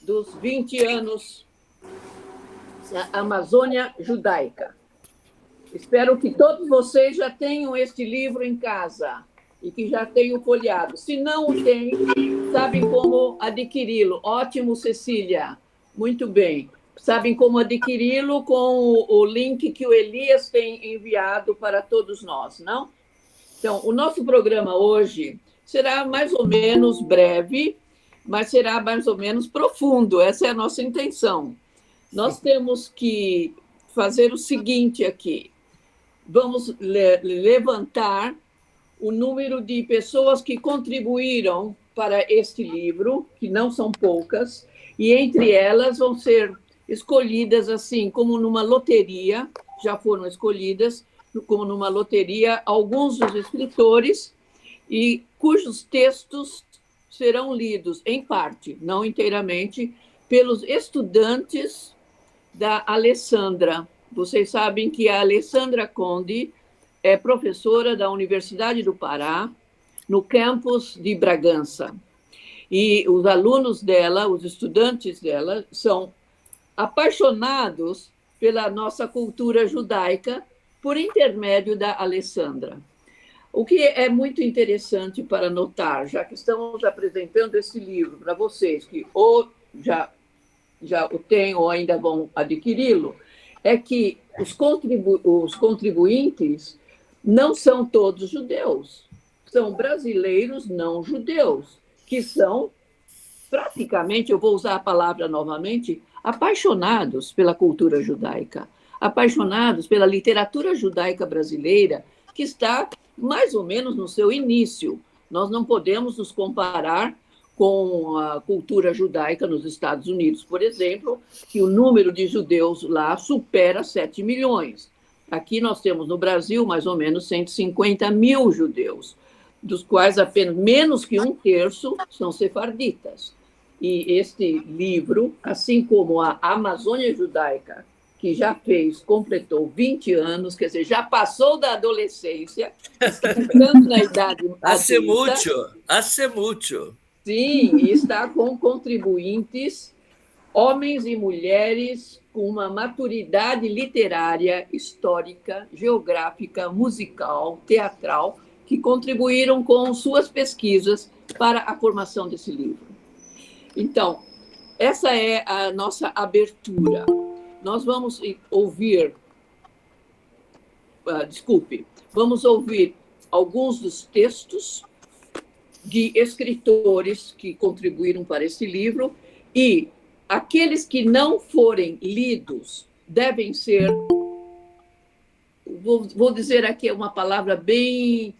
dos 20 anos da Amazônia Judaica. Espero que todos vocês já tenham este livro em casa e que já tenham folheado. Se não o têm, sabem como adquiri-lo. Ótimo, Cecília. Muito bem. Sabem como adquiri-lo com o link que o Elias tem enviado para todos nós, não? Então, o nosso programa hoje será mais ou menos breve, mas será mais ou menos profundo. Essa é a nossa intenção. Nós temos que fazer o seguinte aqui. Vamos levantar o número de pessoas que contribuíram para este livro, que não são poucas, e entre elas vão ser escolhidas, assim, como numa loteria, já foram escolhidas, como numa loteria, alguns dos escritores, e cujos textos serão lidos, em parte, não inteiramente, pelos estudantes da Alessandra. Vocês sabem que a Alessandra Conde é professora da Universidade do Pará, no campus de Bragança. E os alunos dela, os estudantes dela, são apaixonados pela nossa cultura judaica por intermédio da Alessandra. O que é muito interessante para notar, já que estamos apresentando esse livro para vocês, que ou já o têm ou ainda vão adquiri-lo, é que os contribuintes não são todos judeus, são brasileiros não judeus, que são praticamente, eu vou usar a palavra novamente, apaixonados pela cultura judaica, apaixonados pela literatura judaica brasileira, que está mais ou menos no seu início. Nós não podemos nos comparar com a cultura judaica nos Estados Unidos, por exemplo, que o número de judeus lá supera 7 milhões. Aqui nós temos no Brasil mais ou menos 150 mil judeus, dos quais apenas menos que um terço são sefarditas. E este livro, assim como a Amazônia Judaica, que já completou 20 anos, quer dizer, já passou da adolescência, está entrando na idade adulta. Hace mucho. Sim, e está com contribuintes, homens e mulheres com uma maturidade literária, histórica, geográfica, musical, teatral, que contribuíram com suas pesquisas para a formação desse livro. Então, essa é a nossa abertura. Nós vamos ouvir, vamos ouvir alguns dos textos de escritores que contribuíram para esse livro, e aqueles que não forem lidos devem ser, vou dizer aqui uma palavra bem,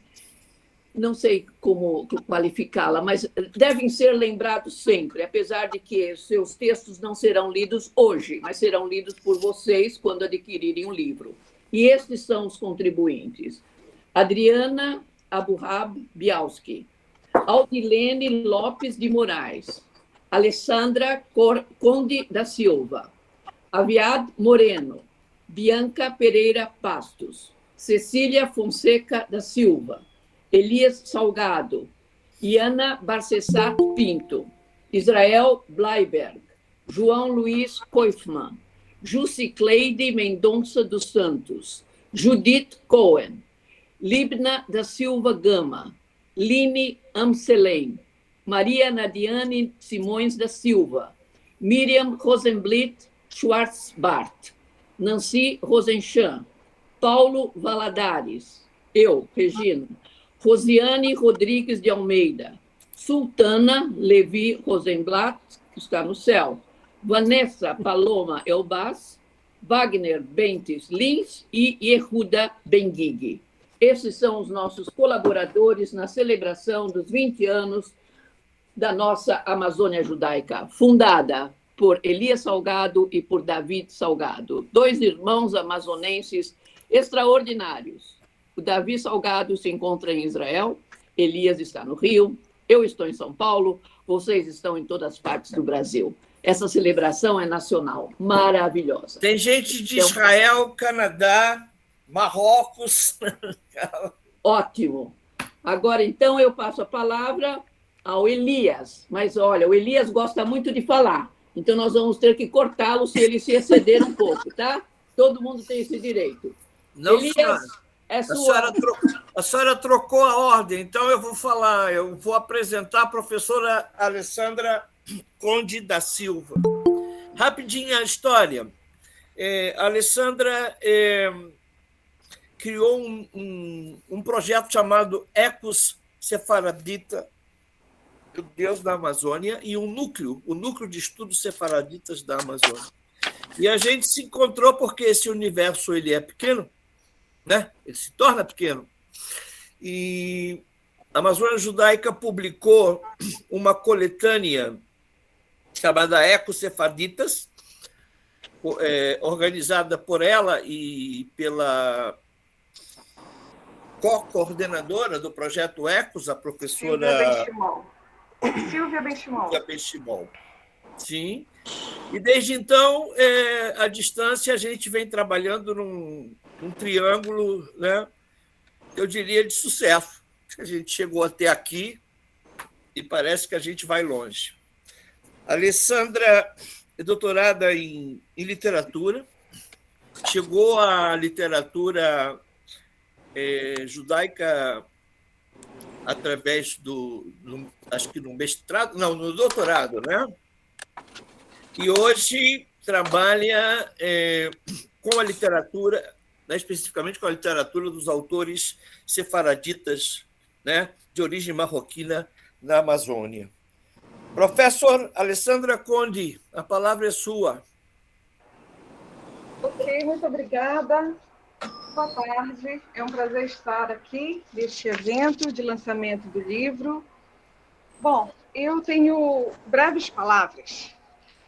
não sei como qualificá-la, mas devem ser lembrados sempre, apesar de que seus textos não serão lidos hoje, mas serão lidos por vocês quando adquirirem o livro. E estes são os contribuintes: Adriana Abuhab Bialski, Aldilene Lopes de Moraes, Alessandra Conde da Silva, Aviad Moreno, Bianca Pereira Pastos, Cecília Fonseca da Silva, Elias Salgado, Iana Barcessat Pinto, Israel Bleiberg, João Luiz Koifman, Jusicleide Mendonça dos Santos, Judith Cohen, Libna da Silva Gama, Line Amselem, Maria Nadiane Simões da Silva, Miriam Rosenblit Schwarzbart, Nancy Rosenchan, Paulo Valadares, eu, Regina, Rosiane Rodrigues de Almeida, Sultana Levi Rosenblatt, que está no céu, Vanessa Paloma Elbaz, Wagner Bentes Lins e Yehuda Benguigui. Esses são os nossos colaboradores na celebração dos 20 anos da nossa Amazônia Judaica, fundada por Elias Salgado e por David Salgado, dois irmãos amazonenses extraordinários. O Davi Salgado se encontra em Israel, Elias está no Rio, eu estou em São Paulo, vocês estão em todas as partes do Brasil. Essa celebração é nacional, maravilhosa. Tem gente de Israel, Canadá, Marrocos. Ótimo. Agora, então, eu passo a palavra ao Elias. Mas, olha, o Elias gosta muito de falar. Então, nós vamos ter que cortá-lo se ele se exceder um pouco, tá? Todo mundo tem esse direito. Não, Elias, senhora. é sua... A senhora trocou a ordem, então eu vou falar, eu vou apresentar a professora Alessandra Conde da Silva. Rapidinho a história. A Alessandra criou um projeto chamado Ecos Sefaradita, Judeus da Amazônia, e o Núcleo de Estudos Sefaraditas da Amazônia. E a gente se encontrou porque esse universo ele é pequeno, né? Ele se torna pequeno. E a Amazônia Judaica publicou uma coletânea chamada Ecos Sefaditas, organizada por ela e pela co-coordenadora do projeto Ecos, a professora Silvia Benchimol. Sim. E desde então, à distância, a gente vem trabalhando num triângulo, né, eu diria, de sucesso. A gente chegou até aqui e parece que a gente vai longe. A Alessandra é doutorada em literatura, chegou à literatura judaica através acho que no mestrado, não, no doutorado, né? E hoje trabalha com a literatura, né, especificamente com a literatura dos autores sefaraditas, né, de origem marroquina na Amazônia. Professor Alessandra Conde, a palavra é sua. Ok, muito obrigada. Boa tarde. É um prazer estar aqui neste evento de lançamento do livro. Bom, eu tenho breves palavras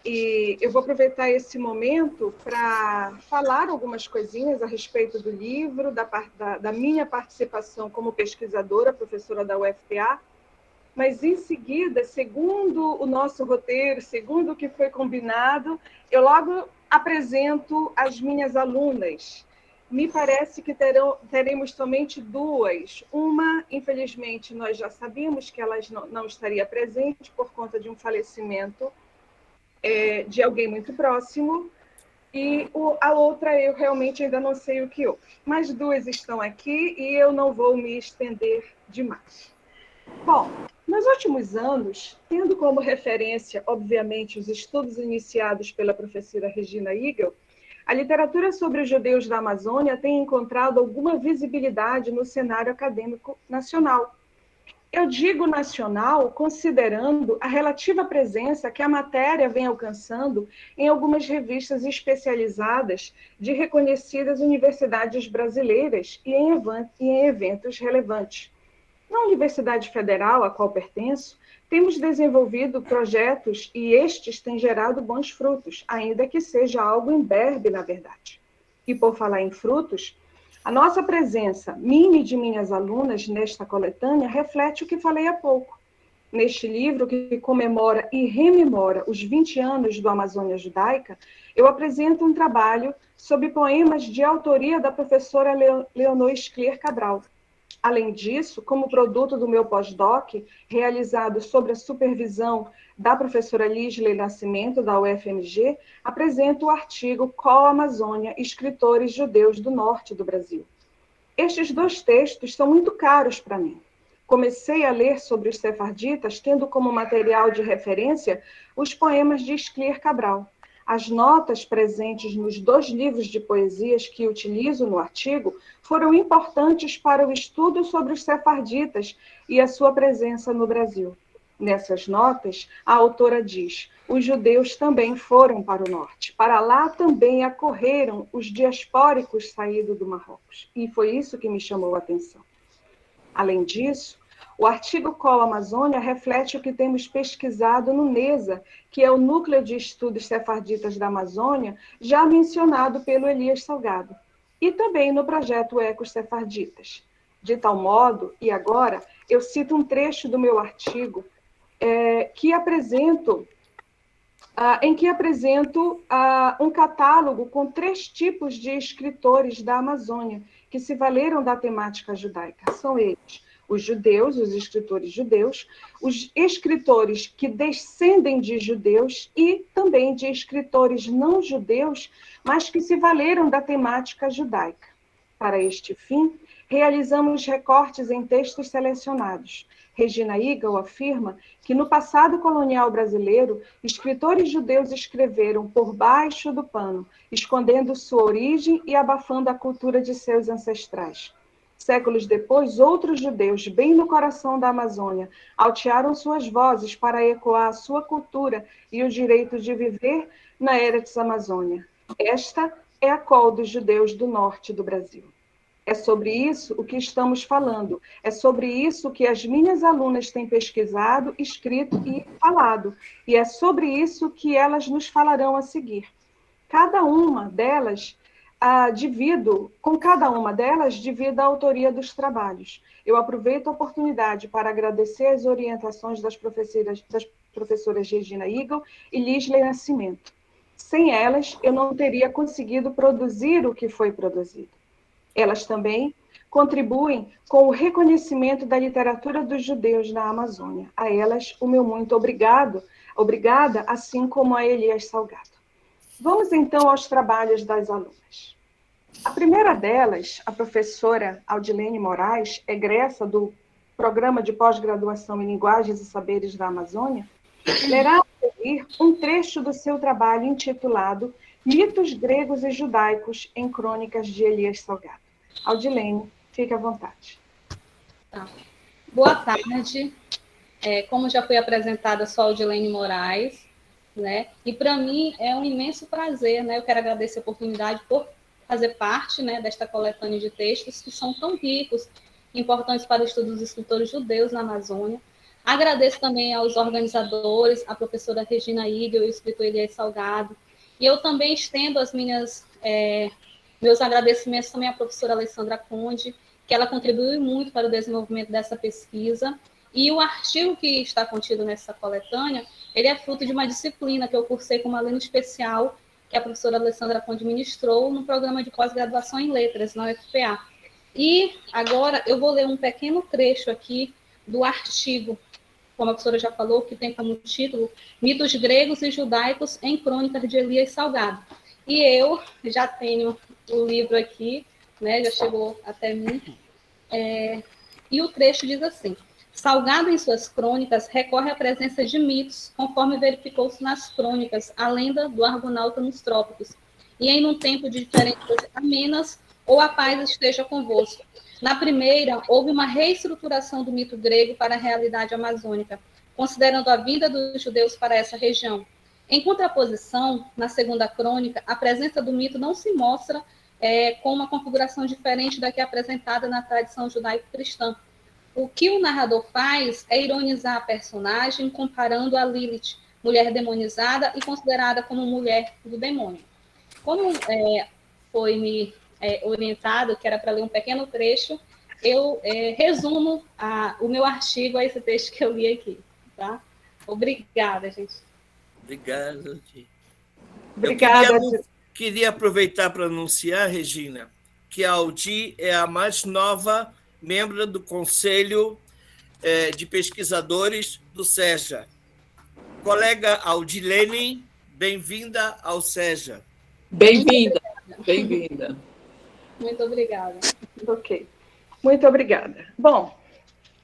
e eu vou aproveitar esse momento para falar algumas coisinhas a respeito do livro, da minha participação como pesquisadora, professora da UFPA, mas em seguida, segundo o nosso roteiro, segundo o que foi combinado, eu logo apresento as minhas alunas. Me parece que teremos somente duas. Uma, infelizmente, nós já sabíamos que ela não estaria presente por conta de um falecimento de alguém muito próximo, e a outra eu realmente ainda não sei o que houve. Mas duas estão aqui e eu não vou me estender demais. Bom, nos últimos anos, tendo como referência, obviamente, os estudos iniciados pela professora Regina Igel, a literatura sobre os judeus da Amazônia tem encontrado alguma visibilidade no cenário acadêmico nacional. Eu digo nacional considerando a relativa presença que a matéria vem alcançando em algumas revistas especializadas de reconhecidas universidades brasileiras e em eventos relevantes. Na Universidade Federal, a qual pertenço, temos desenvolvido projetos e estes têm gerado bons frutos, ainda que seja algo imberbe, na verdade. E por falar em frutos, a nossa presença, minha e de minhas alunas, nesta coletânea, reflete o que falei há pouco. Neste livro, que comemora e rememora os 20 anos do Amazônia Judaica, eu apresento um trabalho sobre poemas de autoria da professora Leonor Scler Cabral. Além disso, como produto do meu pós-doc, realizado sob a supervisão da professora Lisley Nascimento, da UFMG, apresento o artigo Qual a Amazônia? Escritores judeus do norte do Brasil. Estes dois textos são muito caros para mim. Comecei a ler sobre os sefarditas, tendo como material de referência os poemas de Scler Cabral. As notas presentes nos dois livros de poesias que utilizo no artigo foram importantes para o estudo sobre os sefarditas e a sua presença no Brasil. Nessas notas, a autora diz: os judeus também foram para o norte. Para lá também acorreram os diaspóricos saídos do Marrocos. E foi isso que me chamou a atenção. Além disso, o artigo Qual a Amazônia reflete o que temos pesquisado no NESA, que é o Núcleo de Estudos Sefarditas da Amazônia, já mencionado pelo Elias Salgado, e também no projeto Ecos Sefarditas. De tal modo, e agora, eu cito um trecho do meu artigo em que apresento um catálogo com 3 tipos de escritores da Amazônia que se valeram da temática judaica. São eles: os judeus, os escritores judeus, os escritores que descendem de judeus e também de escritores não judeus, mas que se valeram da temática judaica. Para este fim, realizamos recortes em textos selecionados. Regina Eagle afirma que no passado colonial brasileiro, escritores judeus escreveram por baixo do pano, escondendo sua origem e abafando a cultura de seus ancestrais. Séculos depois, outros judeus, bem no coração da Amazônia, altearam suas vozes para ecoar a sua cultura e o direito de viver na Eretz Amazônia. Esta é a call dos judeus do norte do Brasil. É sobre isso o que estamos falando. É sobre isso que as minhas alunas têm pesquisado, escrito e falado. E é sobre isso que elas nos falarão a seguir. Cada uma delas, com cada uma delas, divido a autoria dos trabalhos. Eu aproveito a oportunidade para agradecer as orientações das professoras Regina Eagle e Lisley Nascimento. Sem elas, eu não teria conseguido produzir o que foi produzido. Elas também contribuem com o reconhecimento da literatura dos judeus na Amazônia. A elas, o meu muito obrigada, assim como a Elias Salgado. Vamos, então, aos trabalhos das alunas. A primeira delas, a professora Audilene Moraes, egressa do Programa de Pós-Graduação em Linguagens e Saberes da Amazônia, lerá a seguir um trecho do seu trabalho intitulado Mitos Gregos e Judaicos em Crônicas de Elias Salgado. Audilene, fique à vontade. Tá. Boa tarde. Como já foi apresentada, sou Audilene Moraes, né? E para mim é um imenso prazer, né? Eu quero agradecer a oportunidade por fazer parte, né, desta coletânea de textos que são tão ricos, importantes para o estudo dos escritores judeus na Amazônia. Agradeço também aos organizadores, a professora Regina Eagle e o escritor Elias Salgado. E eu também estendo meus agradecimentos também à professora Alessandra Conde, que ela contribuiu muito para o desenvolvimento dessa pesquisa. E o artigo que está contido nessa coletânea, ele é fruto de uma disciplina que eu cursei como aluna especial, que a professora Alessandra Conde ministrou no programa de pós-graduação em letras, na UFPA. E agora eu vou ler um pequeno trecho aqui do artigo, como a professora já falou, que tem como título Mitos Gregos e Judaicos em Crônicas de Elias Salgado. E eu já tenho o livro aqui, né, já chegou até mim, e o trecho diz assim: Salgado, em suas crônicas, recorre à presença de mitos, conforme verificou-se nas crônicas, a lenda do Argonauta nos trópicos, e em um tempo de diferenças amenas, ou a paz esteja convosco. Na primeira, houve uma reestruturação do mito grego para a realidade amazônica, considerando a vinda dos judeus para essa região. Em contraposição, na segunda crônica, a presença do mito não se mostra com uma configuração diferente da que é apresentada na tradição judaico-cristã. O que o narrador faz é ironizar a personagem, comparando a Lilith, mulher demonizada e considerada como mulher do demônio. Como foi me orientado, que era para ler um pequeno trecho, eu resumo o meu artigo a esse texto que eu li aqui. Tá? Obrigada, gente. Obrigado. Obrigada. Eu queria aproveitar para anunciar, Regina, que a Audi é a mais nova membro do Conselho de Pesquisadores do SEJA. Colega Audilene, bem-vinda ao SEJA. Bem-vinda, bem-vinda. Muito obrigada. Ok, muito obrigada. Bom,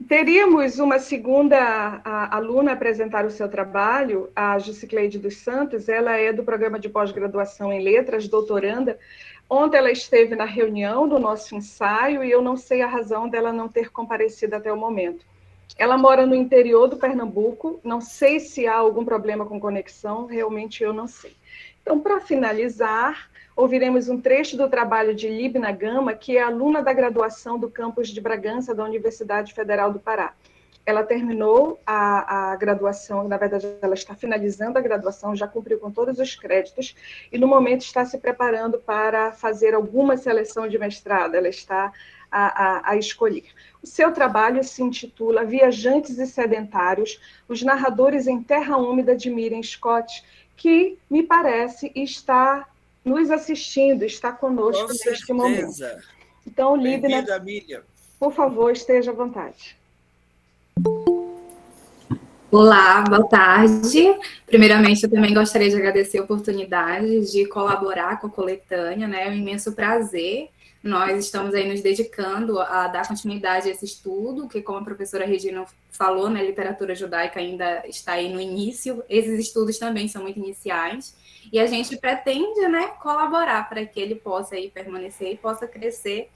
teríamos uma segunda aluna apresentar o seu trabalho, a Jusicleide dos Santos. Ela é do Programa de Pós-Graduação em Letras, doutoranda. Ontem ela esteve na reunião do nosso ensaio e eu não sei a razão dela não ter comparecido até o momento. Ela mora no interior do Pernambuco, não sei se há algum problema com conexão, realmente eu não sei. Então, para finalizar, ouviremos um trecho do trabalho de Libna Gama, que é aluna da graduação do campus de Bragança, da Universidade Federal do Pará. Ela terminou a graduação, na verdade, ela está finalizando a graduação, já cumpriu com todos os créditos, e no momento está se preparando para fazer alguma seleção de mestrado, ela está a escolher. O seu trabalho se intitula Viajantes e Sedentários, os narradores em terra úmida de Miriam Scott, que, me parece, está nos assistindo, está conosco neste momento. Então, Libna, Bem-vinda, Miriam. Por favor, esteja à vontade. Olá, boa tarde. Primeiramente, eu também gostaria de agradecer a oportunidade de colaborar com a coletânea, né? É um imenso prazer. Nós estamos aí nos dedicando a dar continuidade a esse estudo, que, como a professora Regina falou, né, literatura judaica ainda está aí no início. Esses estudos também são muito iniciais. E a gente pretende, né, colaborar para que ele possa aí permanecer e possa crescer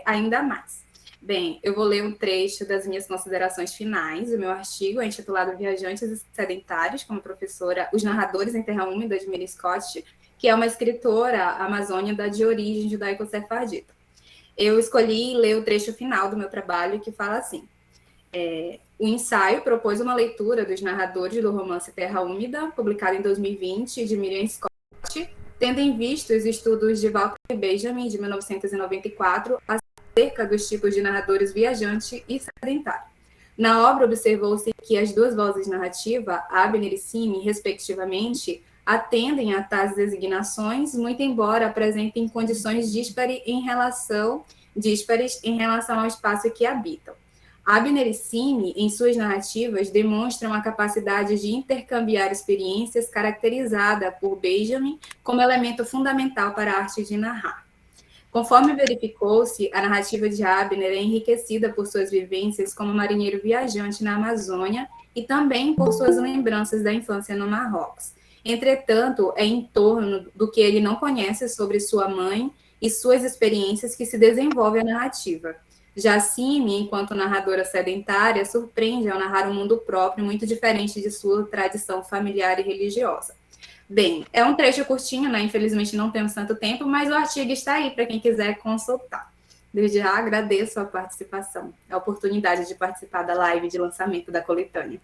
ainda mais. Bem, eu vou ler um trecho das minhas considerações finais. O meu artigo é intitulado Viajantes e Sedentários, como professora Os Narradores em Terra Úmida, de Miri Scott, que é uma escritora amazônica de origem judaico-sefardita. Eu escolhi ler o trecho final do meu trabalho, que fala assim: o ensaio propôs uma leitura dos narradores do romance Terra Úmida, publicado em 2020, de Miriam Scott, tendo em vista os estudos de Walter Benjamin, de 1994, acerca dos tipos de narradores viajante e sedentário. Na obra, observou-se que as duas vozes narrativas, Abner e Simi, respectivamente, atendem a tais designações, muito embora apresentem condições díspares em relação ao espaço que habitam. Abner e Simi, em suas narrativas, demonstram a capacidade de intercambiar experiências caracterizada por Benjamin como elemento fundamental para a arte de narrar. Conforme verificou-se, a narrativa de Abner é enriquecida por suas vivências como marinheiro viajante na Amazônia e também por suas lembranças da infância no Marrocos. Entretanto, é em torno do que ele não conhece sobre sua mãe e suas experiências que se desenvolve a narrativa. Já Simi, enquanto narradora sedentária, surpreende ao narrar um mundo próprio muito diferente de sua tradição familiar e religiosa. Bem, é um trecho curtinho, né? Infelizmente não temos tanto tempo, mas o artigo está aí para quem quiser consultar. Desde já agradeço a participação, a oportunidade de participar da live de lançamento da coletânea.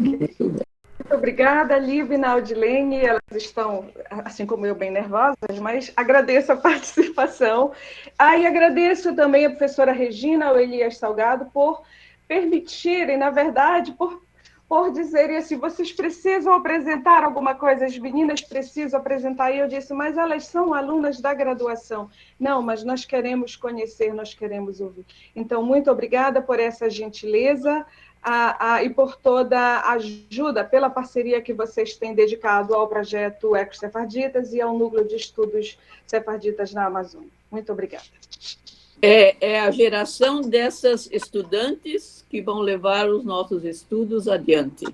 Muito obrigada, Lívia e Naudilene. Elas estão, assim como eu, bem nervosas, mas agradeço a participação. E agradeço também a professora Regina, ao Elias Salgado, por permitirem, na verdade, por dizerem assim, vocês precisam apresentar alguma coisa, as meninas precisam apresentar. E eu disse, mas elas são alunas da graduação. Não, mas nós queremos conhecer, nós queremos ouvir. Então, muito obrigada por essa gentileza e por toda a ajuda, pela parceria que vocês têm dedicado ao projeto Ecos Sefarditas e ao Núcleo de Estudos Sefarditas na Amazônia. Muito obrigada. É a geração dessas estudantes que vão levar os nossos estudos adiante.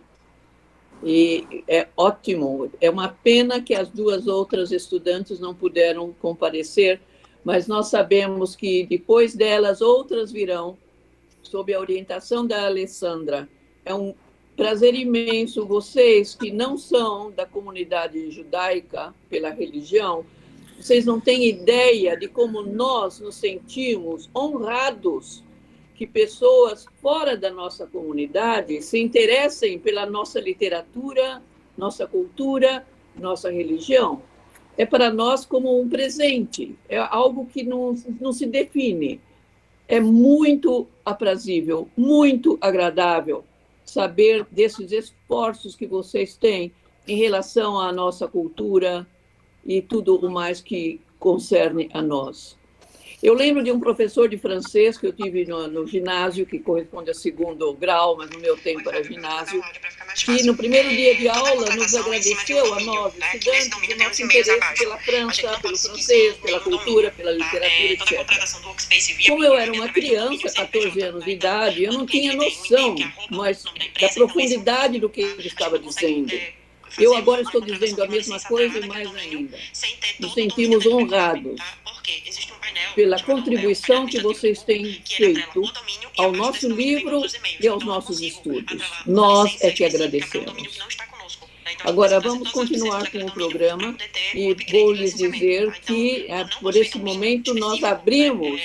E é ótimo. É uma pena que as duas outras estudantes não puderam comparecer, mas nós sabemos que depois delas outras virão, sob a orientação da Alessandra. É um prazer imenso. Vocês que não são da comunidade judaica pela religião, vocês não têm ideia de como nós nos sentimos honrados que pessoas fora da nossa comunidade se interessem pela nossa literatura, nossa cultura, nossa religião. É para nós como um presente, é algo que não se define. É muito aprazível, muito agradável saber desses esforços que vocês têm em relação à nossa cultura e tudo o mais que concerne a nós. Eu lembro de um professor de francês que eu tive no ginásio, que corresponde a segundo grau, mas no meu tempo era ginásio, que no primeiro dia de aula nos agradeceu a nós, estudantes, o nosso interesse pela França, pelo francês, pela cultura, pela literatura, etc. Como eu era uma criança, 14 anos de idade, eu não tinha noção da profundidade do que ele estava dizendo. Eu agora estou dizendo a mesma coisa e mais ainda. Nos sentimos honrados pela contribuição que vocês têm feito ao nosso livro e aos nossos estudos. Nós é que agradecemos. Agora, vamos continuar com o programa e vou lhes dizer que, por esse momento, nós abrimos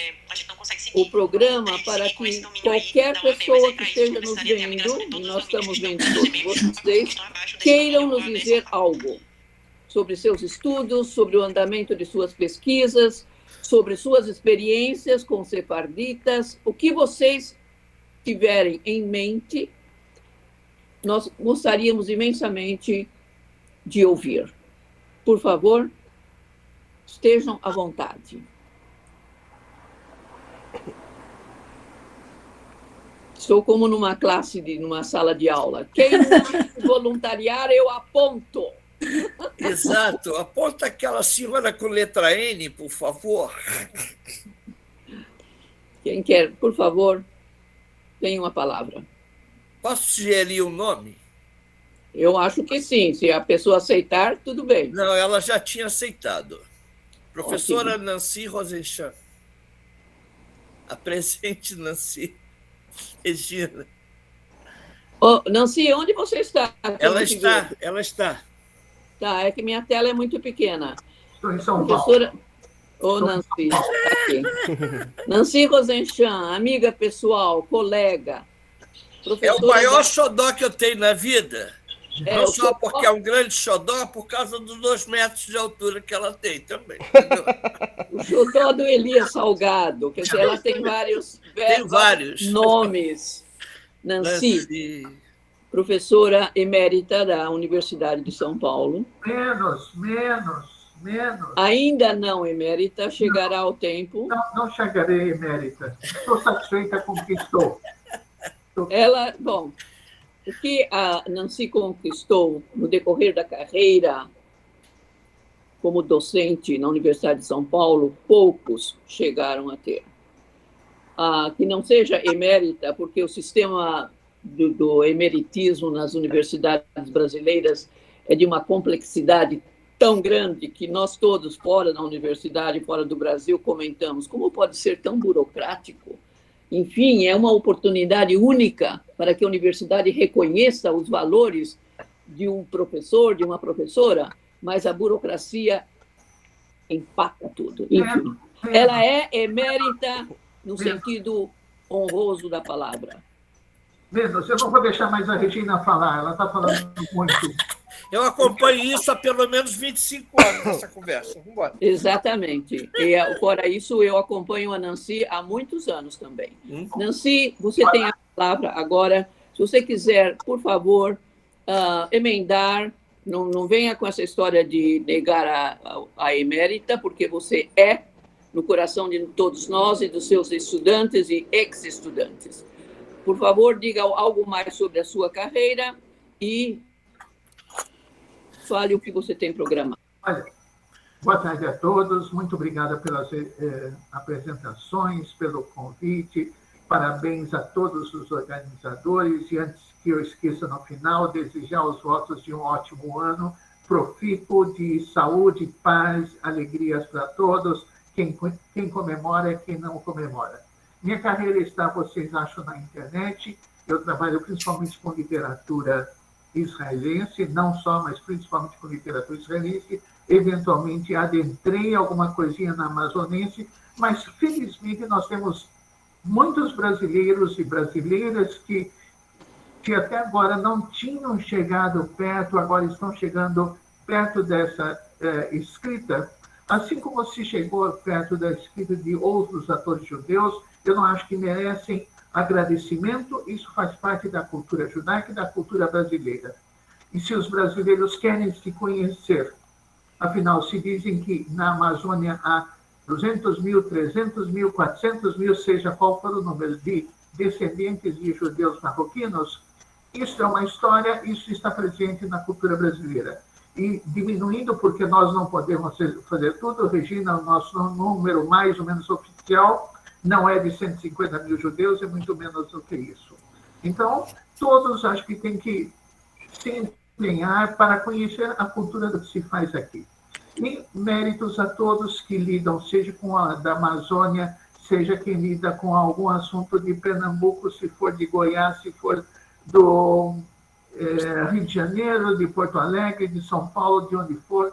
o programa para que qualquer pessoa que esteja nos vendo, e nós estamos vendo todos vocês, queiram nos dizer algo sobre seus estudos, sobre o andamento de suas pesquisas, sobre suas experiências com sefarditas, o que vocês tiverem em mente, nós gostaríamos imensamente de ouvir. Por favor, estejam à vontade. Sou como numa classe, numa sala de aula. Quem não voluntariar, eu aponto. Exato. Aponta aquela senhora com letra N, por favor. Quem quer, por favor, tenha uma palavra. Posso sugerir um nome? Eu acho que sim. Se a pessoa aceitar, tudo bem. Não, ela já tinha aceitado. Professora Ótimo. Nancy Rosenchan. Apresente Nancy Regina. Oh, Nancy, onde você está? Ela está. Tá, é que minha tela é muito pequena. Estou em São Professora... Paulo. Ô, Nancy, tá aqui. Nancy Rosenchan, amiga pessoal, colega. É o maior xodó que eu tenho na vida. Não só xodó... porque é um grande xodó, por causa dos 2 metros de altura que ela tem também. Entendeu? O xodó do Elias Salgado. Quer dizer, ela tem vários nomes. Nancy, professora emérita da Universidade de São Paulo. Menos. Ainda não emérita, chegará ao tempo. Não chegarei emérita. Estou satisfeita com o que estou. Bom, o que a Nancy conquistou no decorrer da carreira como docente na Universidade de São Paulo, poucos chegaram a ter. Que não seja emérita, porque o sistema do emeritismo nas universidades brasileiras é de uma complexidade tão grande que nós todos, fora da universidade, fora do Brasil, comentamos como pode ser tão burocrático. Enfim, é uma oportunidade única para que a universidade reconheça os valores de um professor, de uma professora, mas a burocracia empaca tudo. Enfim, ela é emérita no sentido honroso da palavra. Menos, eu não vou deixar mais a Regina falar, ela está falando muito. Eu acompanho isso há pelo menos 25 anos, essa conversa. Vamos embora. Exatamente. E, fora isso, eu acompanho a Nancy há muitos anos também. Nancy, você tem a palavra agora. Se você quiser, por favor, emendar, não venha com essa história de negar a emérita, porque você é no coração de todos nós e dos seus estudantes e ex-estudantes. Por favor, diga algo mais sobre a sua carreira e fale o que você tem programado. Olha, boa tarde a todos, muito obrigada pelas apresentações, pelo convite, parabéns a todos os organizadores e antes que eu esqueça no final, desejar os votos de um ótimo ano, profícuo de saúde, paz, alegrias para todos, quem comemora e quem não comemora. Minha carreira está, vocês acham, na internet, eu trabalho principalmente com literatura israelense, não só, mas principalmente com literatura israelense, eventualmente adentrei alguma coisinha na amazonense, mas felizmente nós temos muitos brasileiros e brasileiras que até agora não tinham chegado perto, agora estão chegando perto dessa escrita, assim como se chegou perto da escrita de outros atores judeus, eu não acho que merecem agradecimento, isso faz parte da cultura judaica e da cultura brasileira. E se os brasileiros querem se conhecer, afinal, se dizem que na Amazônia há 200 mil, 300 mil, 400 mil, seja qual for o número de descendentes de judeus marroquinos, isso é uma história, isso está presente na cultura brasileira. E diminuindo, porque nós não podemos fazer tudo, Regina, o nosso número mais ou menos oficial não é de 150 mil judeus, é muito menos do que isso. Então, todos acho que têm que se empenhar para conhecer a cultura do que se faz aqui. E méritos a todos que lidam, seja com a da Amazônia, seja quem lida com algum assunto de Pernambuco, se for de Goiás, se for do Rio de Janeiro, de Porto Alegre, de São Paulo, de onde for,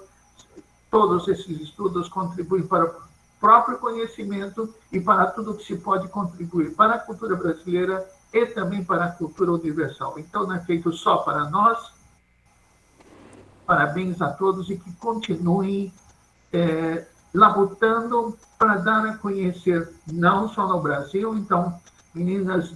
todos esses estudos contribuem para o próprio conhecimento e para tudo que se pode contribuir para a cultura brasileira e também para a cultura universal. Então, não é feito só para nós. Parabéns a todos e que continuem labutando para dar a conhecer, não só no Brasil. Então, meninas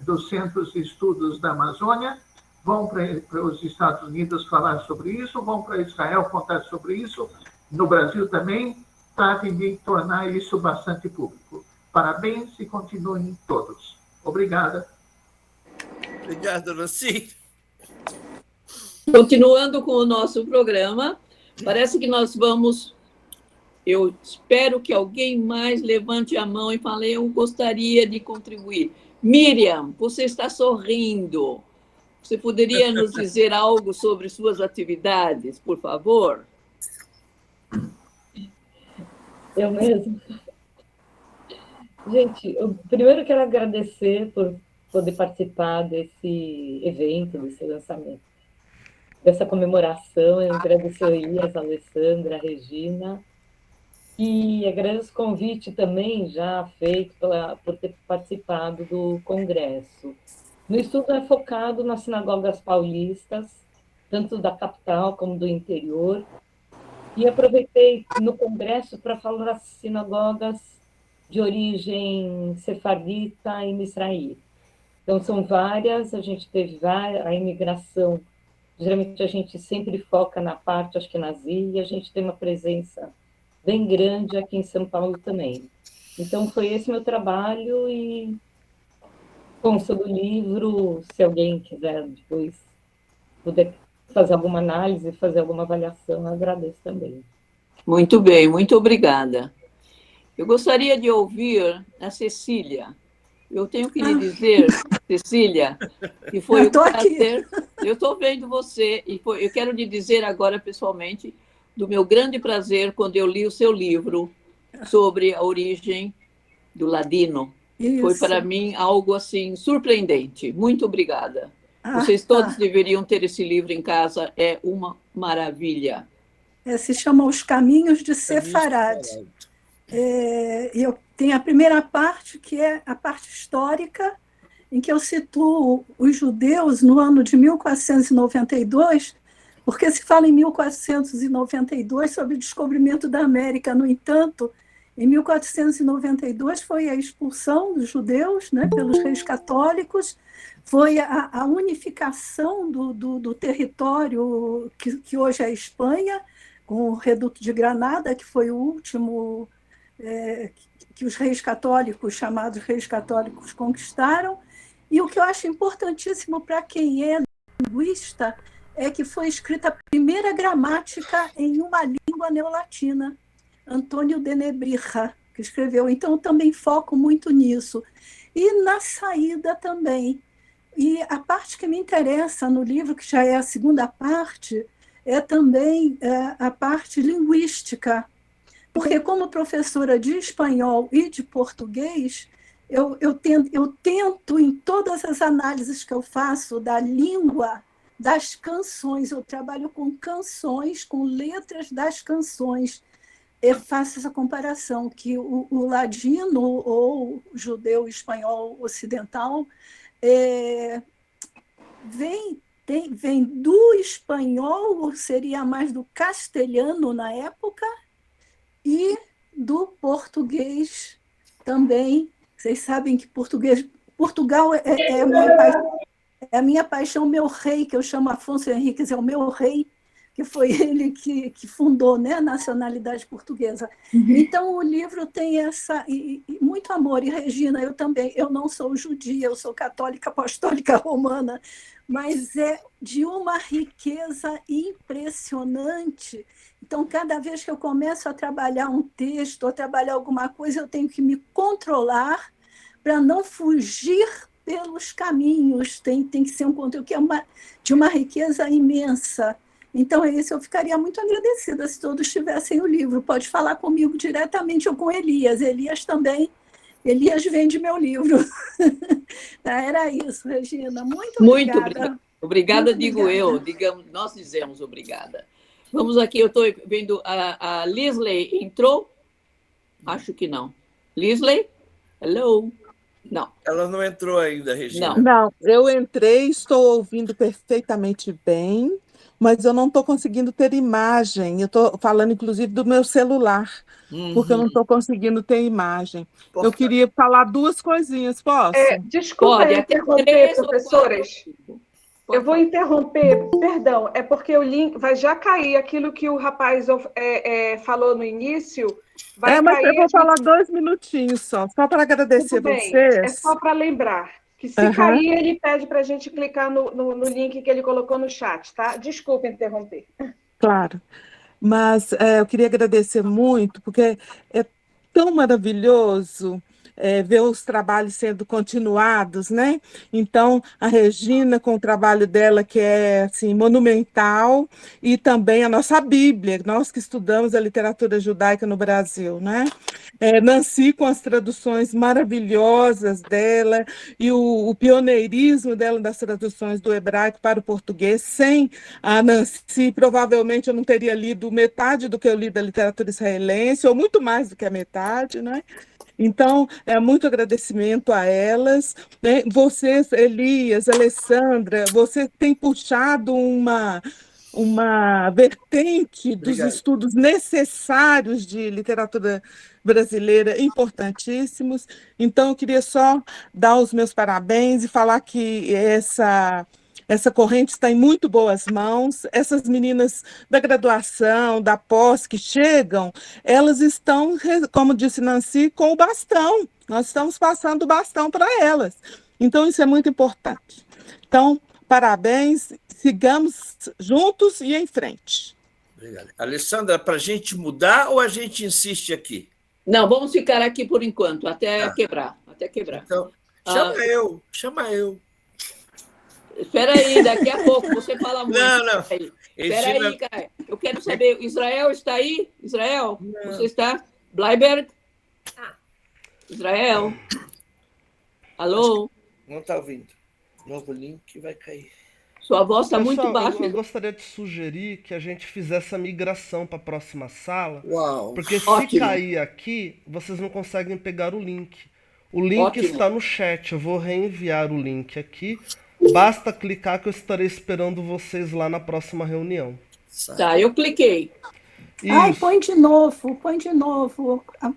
dos Centros de Estudos da Amazônia vão para os Estados Unidos falar sobre isso, vão para Israel contar sobre isso, no Brasil também, tratem de tornar isso bastante público. Parabéns e continuem todos. Obrigada. Obrigado, Nancy. Continuando com o nosso programa, parece que nós vamos... Eu espero que alguém mais levante a mão e fale, eu gostaria de contribuir. Miriam, você está sorrindo. Você poderia nos dizer algo sobre suas atividades, por favor? Eu mesmo. Gente, eu primeiro quero agradecer por poder participar desse evento, desse lançamento, dessa comemoração. Eu agradeço a Elias, a Alessandra, a Regina, e agradeço o convite também já feito por ter participado do congresso. No estudo é focado nas sinagogas paulistas, tanto da capital como do interior, e aproveitei no congresso para falar das sinagogas de origem sefardita e misraíta. Então, são várias, a gente teve a imigração, geralmente a gente sempre foca na parte ashkenazi, e a gente tem uma presença bem grande aqui em São Paulo também. Então, foi esse meu trabalho, e consta do livro, se alguém quiser depois poder fazer alguma análise, fazer alguma avaliação, eu agradeço também. Muito bem, muito obrigada. Eu gostaria de ouvir a Cecília. Eu tenho que lhe dizer, Cecília, que foi um prazer. Eu estou vendo você, e eu quero lhe dizer agora pessoalmente do meu grande prazer quando eu li o seu livro sobre a origem do ladino. Isso. Foi para mim algo assim surpreendente. Muito obrigada. Vocês todos deveriam ter esse livro em casa, é uma maravilha. Se chama Os Caminhos de Sefarad. Eu tenho a primeira parte, que é a parte histórica, em que eu situo os judeus no ano de 1492, porque se fala em 1492 sobre o descobrimento da América. No entanto, em 1492 foi a expulsão dos judeus, né, pelos reis católicos, foi a unificação do território que hoje é a Espanha, com o Reduto de Granada, que foi o último que os reis católicos, chamados reis católicos, conquistaram. E o que eu acho importantíssimo para quem é linguista é que foi escrita a primeira gramática em uma língua neolatina, Antônio de Nebrija, que escreveu. Então, eu também foco muito nisso. E na saída também. E a parte que me interessa no livro, que já é a segunda parte, é também a parte linguística. Porque, como professora de espanhol e de português, eu tento, em todas as análises que eu faço da língua, das canções, eu trabalho com canções, com letras das canções, eu faço essa comparação, que o ladino, ou o judeu espanhol ocidental, vem do espanhol, ou seria mais do castelhano na época, e do português também. Vocês sabem que Portugal é a minha paixão, meu rei, que eu chamo Afonso Henriques, é o meu rei, que foi ele que fundou, né, a nacionalidade portuguesa. Então, o livro tem e muito amor. E, Regina, eu também, eu não sou judia, eu sou católica apostólica romana, mas é de uma riqueza impressionante. Então, cada vez que eu começo a trabalhar um texto, ou trabalhar alguma coisa, eu tenho que me controlar para não fugir pelos caminhos. Tem que ser um conteúdo que é de uma riqueza imensa. Então, é isso. Eu ficaria muito agradecida se todos tivessem o livro. Pode falar comigo diretamente ou com Elias. Elias também. Elias vende meu livro. Era isso, Regina. Muito obrigada. Obrigada, digo eu. Nós dizemos obrigada. Vamos aqui, eu estou vendo a Lisley entrou? Acho que não. Lisley? Hello? Não. Ela não entrou ainda, Regina. Não, eu entrei, estou ouvindo perfeitamente bem, mas eu não estou conseguindo ter imagem. Eu estou falando, inclusive, do meu celular, porque eu não estou conseguindo ter imagem. Eu queria falar duas coisinhas, posso? Desculpa interromper, professoras. Eu vou interromper, perdão, é porque o link vai já cair aquilo que o rapaz falou no início. Mas eu vou falar 2 minutinhos só para agradecer vocês. É só para lembrar. Que se cair, ele pede para a gente clicar no link que ele colocou no chat, tá? Desculpa interromper. Claro. Mas eu queria agradecer muito, porque é tão maravilhoso ver os trabalhos sendo continuados, né? Então, a Regina, com o trabalho dela, que é assim, monumental, e também a nossa Bíblia, nós que estudamos a literatura judaica no Brasil, né? Nancy, com as traduções maravilhosas dela, e o pioneirismo dela das traduções do hebraico para o português. Sem a Nancy, provavelmente eu não teria lido metade do que eu li da literatura israelense, ou muito mais do que a metade, né? Então, muito agradecimento a elas, né? Vocês, Elias, Alessandra, você tem puxado uma vertente dos Obrigado. estudos necessários de literatura brasileira importantíssimos. Então, eu queria só dar os meus parabéns e falar que essa corrente está em muito boas mãos. Essas meninas da graduação, da pós que chegam, elas estão, como disse Nancy, com o bastão. Nós estamos passando o bastão para elas. Então, isso é muito importante. Então, parabéns, sigamos juntos e em frente. Obrigado. Alessandra, para a gente mudar ou a gente insiste aqui? Não, vamos ficar aqui por enquanto, até quebrar. Até quebrar. Então, chama eu. Espera aí, daqui a pouco você fala muito. Não. Espera aí, cara. Eu quero saber, Israel está aí? Israel, você está? Bleiberg? Israel? Alô? Não está ouvindo. Novo link vai cair. Sua voz está muito baixa. Eu gostaria de sugerir que a gente fizesse a migração para a próxima sala. Uau. Porque se Ótimo. cair aqui, vocês não conseguem pegar o link. O link Ótimo. está no chat. Eu vou reenviar o link aqui. Basta clicar que eu estarei esperando vocês lá na próxima reunião. Tá, eu cliquei. Ai, põe de novo.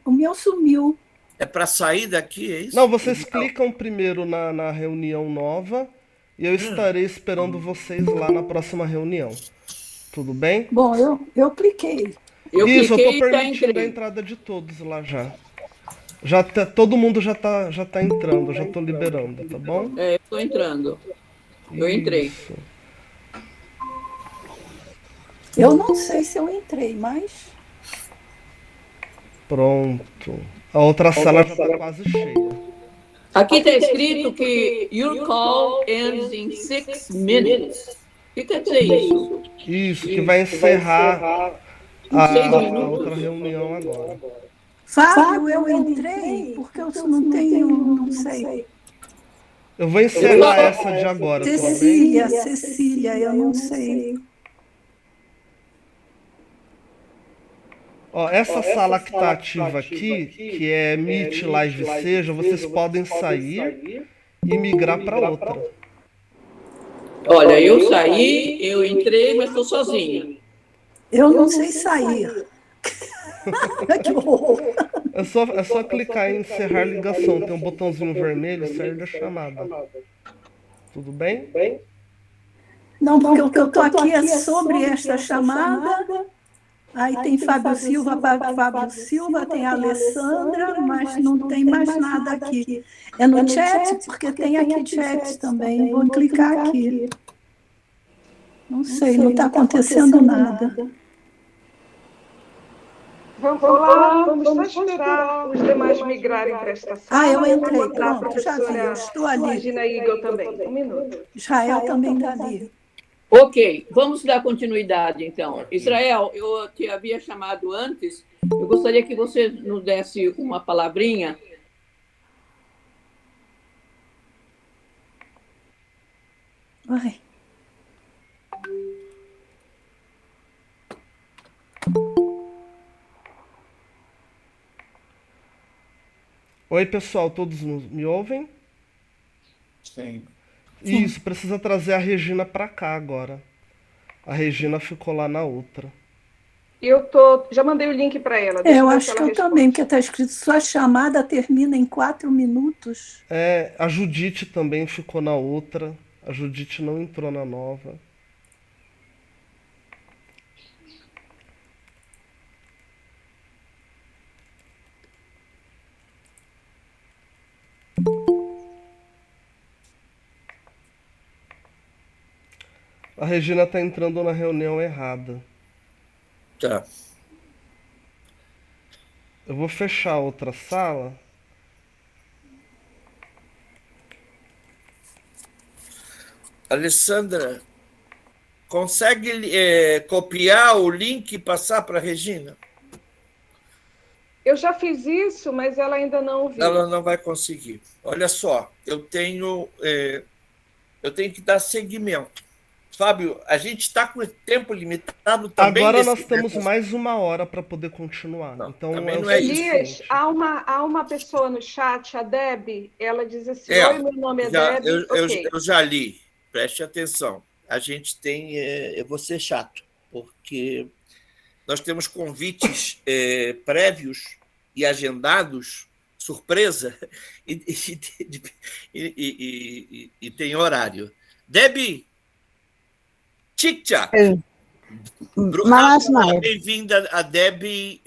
O meu sumiu. É para sair daqui, é isso? Não, vocês clicam primeiro na reunião nova e eu estarei esperando vocês lá na próxima reunião. Tudo bem? Bom, eu cliquei. Eu cliquei, tô permitindo a entrada de todos lá já. Todo mundo já tá entrando, eu já tô liberando, tá bom? Eu tô entrando. Eu entrei. Isso. Eu não sei se eu entrei, mas... Pronto. A outra sala já tá quase cheia. Aqui está escrito que your call ends in 6 minutes. O que quer dizer isso? Isso, que vai encerrar a outra reunião agora. Fábio, eu entrei, porque eu não tenho, não sei. Eu vou encerrar essa de agora, tudo bem? Cecília, eu não sei. Ó, essa sala que está ativa aqui, que é Meet Live Seja, vocês podem sair e migrar para outra. Olha, eu saí, eu entrei, mas estou sozinha. Eu não sei sair. Que horror. É só clicar em encerrar ligação. Tem um botãozinho vermelho, sair da chamada. Tudo bem? Não, porque o que eu estou aqui é sobre esta chamada. Aí tem Fábio Silva, tem a Alessandra, mas não tem mais nada aqui. É no chat, porque tem aqui chat também. Vou clicar aqui. Não sei, não está acontecendo nada. Vamos lá, vamos só esperar os demais migrarem para esta sala. Eu entrei, pronto, já vi, eu estou ali. Regina Igor também, um minuto. Israel também está ali. Ok, vamos dar continuidade, então. Israel, eu te havia chamado antes, eu gostaria que você nos desse uma palavrinha. Ai. Oi, pessoal, todos me ouvem? Sim. Isso, precisa trazer a Regina para cá agora. A Regina ficou lá na outra. Já mandei o link para ela. Eu acho que eu também, porque está escrito sua chamada termina em 4 minutos. A Judite também ficou na outra. A Judite não entrou na nova. A Regina está entrando na reunião errada. Tá. Eu vou fechar a outra sala. Alessandra, consegue copiar o link e passar para a Regina? Eu já fiz isso, mas ela ainda não viu. Ela não vai conseguir. Olha só, eu tenho que dar seguimento. Fábio, a gente está com tempo limitado também. Agora nós temos mais 1 hora para poder continuar. Não, então, também não é isso. Elias, há uma pessoa no chat, a Deb, ela diz assim, oi, meu nome é Deb. Eu já li, preste atenção. A gente tem... eu vou ser chato, porque nós temos convites prévios e agendados, surpresa, e tem horário. Deb, tic-tac. Bem-vinda a Deb.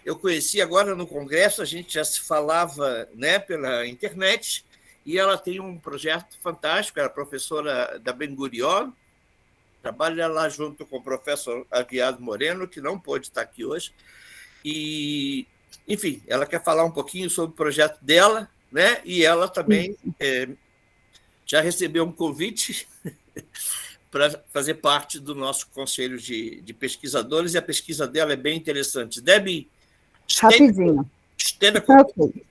Eu conheci agora no Congresso, a gente já se falava, né, pela internet, e ela tem um projeto fantástico, ela é professora da Ben Gurion, trabalha lá junto com o professor Aguiar Moreno, que não pôde estar aqui hoje, e, enfim, ela quer falar um pouquinho sobre o projeto dela, né, e ela também já recebeu um convite para fazer parte do nosso conselho de pesquisadores, e a pesquisa dela é bem interessante. Deb, rapidinho. Okay.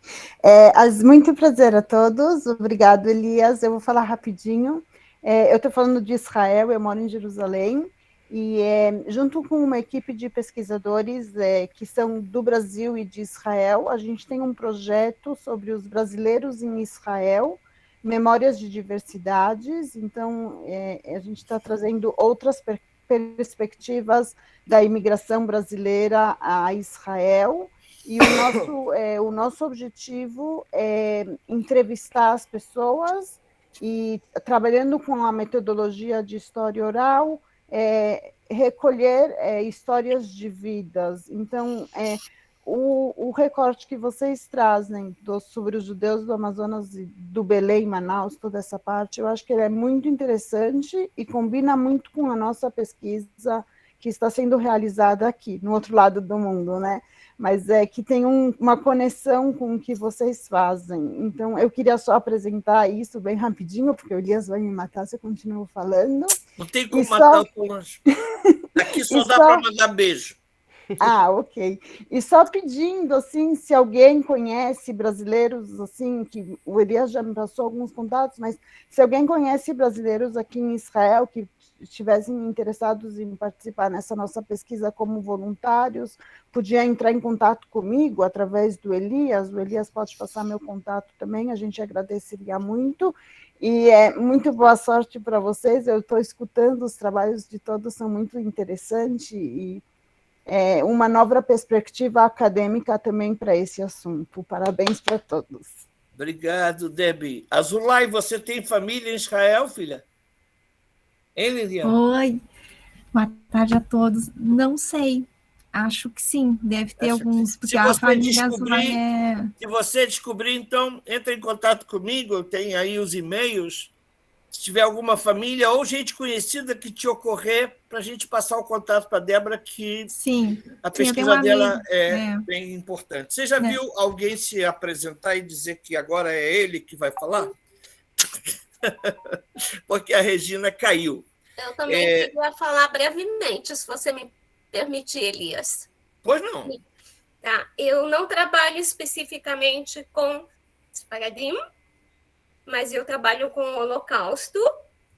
Muito prazer a todos. Obrigado, Elias. Eu vou falar rapidinho. Eu estou falando de Israel, eu moro em Jerusalém, e junto com uma equipe de pesquisadores que são do Brasil e de Israel, a gente tem um projeto sobre os brasileiros em Israel, Memórias de Diversidades. Então, a gente está trazendo outras perspectivas da imigração brasileira a Israel, e o nosso objetivo é entrevistar as pessoas e, trabalhando com a metodologia de história oral, recolher histórias de vidas. Então, o recorte que vocês trazem sobre os judeus do Amazonas, do Belém, Manaus, toda essa parte, eu acho que ele é muito interessante e combina muito com a nossa pesquisa que está sendo realizada aqui, no outro lado do mundo, né? Mas que tem uma conexão com o que vocês fazem. Então, eu queria só apresentar isso bem rapidinho, porque o Elias vai me matar se eu continuo falando. Não tem como matar o Polancho. Aqui só dá para mandar beijo. Ok. E só pedindo, assim, se alguém conhece brasileiros, assim, que o Elias já me passou alguns contatos, mas se alguém conhece brasileiros aqui em Israel que estivessem interessados em participar nessa nossa pesquisa como voluntários, podia entrar em contato comigo através do Elias. O Elias pode passar meu contato também, a gente agradeceria muito. E muito boa sorte para vocês. Eu estou escutando, os trabalhos de todos são muito interessantes e uma nova perspectiva acadêmica também para esse assunto. Parabéns para todos. Obrigado, Deb. Azulay, você tem família em Israel, filha? Hein, Liliana? Oi, boa tarde a todos. Não sei, acho que sim, deve ter alguns, porque a família Azulay Se você descobrir, então, entra em contato comigo, eu tenho aí os e-mails. Se tiver alguma família ou gente conhecida que te ocorrer, para a gente passar o contato para a Débora, que a pesquisa dela é bem importante. Você já viu alguém se apresentar e dizer que agora é ele que vai falar? Porque a Regina caiu. Eu também queria falar brevemente, se você me permitir, Elias. Pois não. Tá. Eu não trabalho especificamente com Sfaradim, mas eu trabalho com o Holocausto.